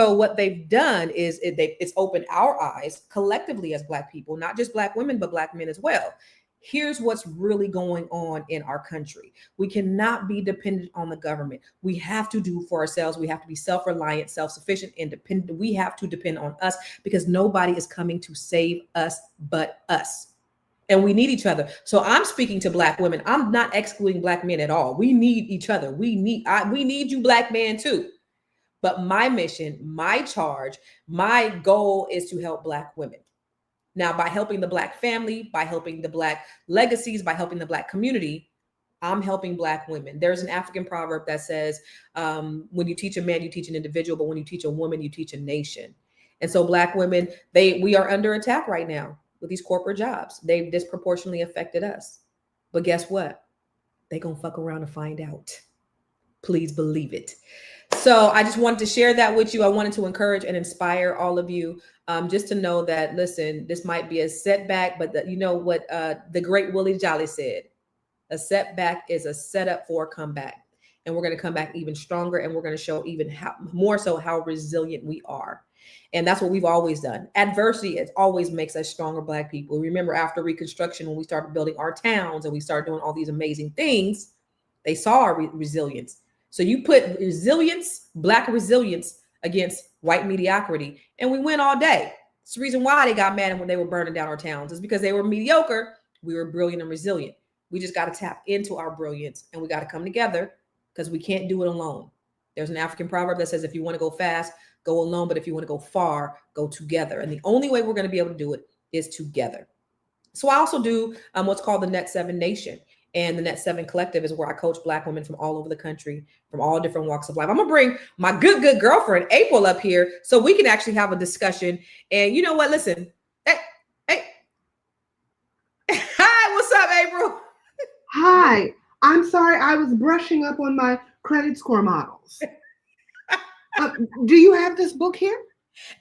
So what they've done is it's opened our eyes collectively as Black people, not just Black women, but Black men as well. Here's what's really going on in our country. We cannot be dependent on the government. We have to do for ourselves. We have to be self-reliant, self-sufficient, independent. We have to depend on us because nobody is coming to save us but us. And we need each other. So I'm speaking to Black women. I'm not excluding Black men at all. We need each other. We need you Black men too. But my mission, my charge, my goal is to help Black women. Now, by helping the Black family, by helping the Black legacies, by helping the Black community, I'm helping Black women. There's an African proverb that says, when you teach a man, you teach an individual, but when you teach a woman, you teach a nation. And so Black women, we are under attack right now with these corporate jobs. They've disproportionately affected us. But guess what? They gonna fuck around and find out. Please believe it. So I just wanted to share that with you. I wanted to encourage and inspire all of you, just to know that, listen, this might be a setback, but you know what the great Willie Jolly said, a setback is a setup for a comeback. And we're going to come back even stronger, and we're going to show even more so how resilient we are. And that's what we've always done. Adversity, it always makes us stronger Black people. Remember, after Reconstruction, when we started building our towns and we started doing all these amazing things, they saw our resilience. So you put resilience, Black resilience, against white mediocrity, and we win all day. It's the reason why they got mad when they were burning down our towns, is because they were mediocre. We were brilliant and resilient. We just got to tap into our brilliance, and we got to come together because we can't do it alone. There's an African proverb that says, if you want to go fast, go alone. But if you want to go far, go together. And the only way we're going to be able to do it is together. So I also do what's called the Net 7 Nation. And the Net 7 Collective is where I coach Black women from all over the country, from all different walks of life. I'm going to bring my good girlfriend, April, up here so we can actually have a discussion. And you know what? Listen. Hey. Hi, what's up, April? Hi. I'm sorry. I was brushing up on my credit score models. Do you have this book here?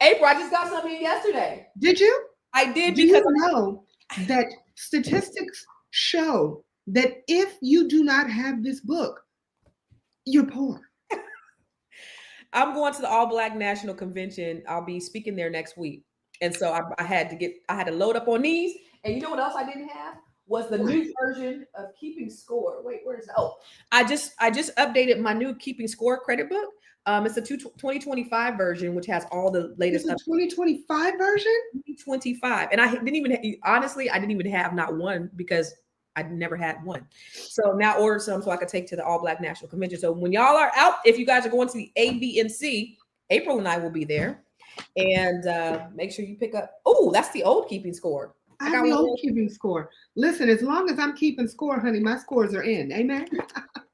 April, I just got something yesterday. Did you? I did. Do you know that statistics show that if you do not have this book, you're poor? I'm going to the All Black National Convention. I'll be speaking there next week. And so I had to load up on these. And you know what else I didn't have? Was the new version of Keeping Score. Wait, where is it? Oh, I just updated my new Keeping Score credit book. It's the 2025 version, which has all the latest. It's a 2025 version? 2025. And I didn't even have not one because I never had one. So now ordered some so I could take to the All Black National Convention. So when y'all are out, if you guys are going to the ABNC, April and I will be there. And make sure you pick up. Oh, that's the old Keeping Score. I have the old Keeping Score. Listen, as long as I'm keeping score, honey, my scores are in. Amen.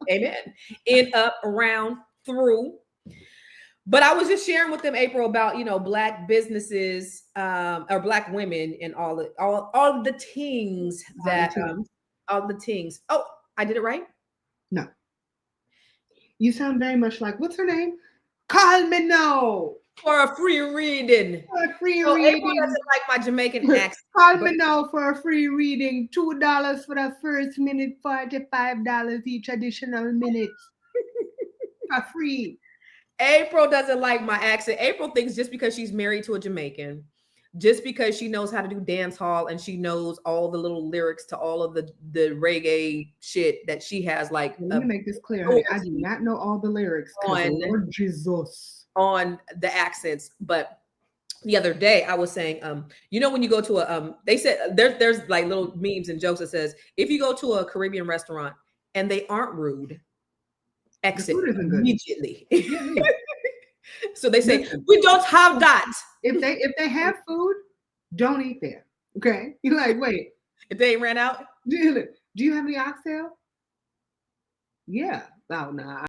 Amen. In, up, around, through. But I was just sharing with them, April, about, Black businesses or Black women and all the things that all the things. Oh, I did it right? No. You sound very much like, what's her name? Call me now. For a free reading. For a free reading. April doesn't like my Jamaican accent. Call me now for a free reading. $2 for the first minute, $45 each additional minute. For free. April doesn't like my accent. April thinks just because she's married to a Jamaican, just because she knows how to do dance hall and she knows all the little lyrics to all of the reggae shit that she has, like. Let me make this clear. Honey. I do not know all the lyrics. Lord Jesus. On the accents. But the other day I was saying, when you go to a they said there's like little memes and jokes that says, if you go to a Caribbean restaurant and they aren't rude, exit immediately. So they say, we don't have that. If they have food, don't eat there. Okay. You're like, wait. If they ain't ran out. Do you have any oxtail? Yeah. Oh, nah.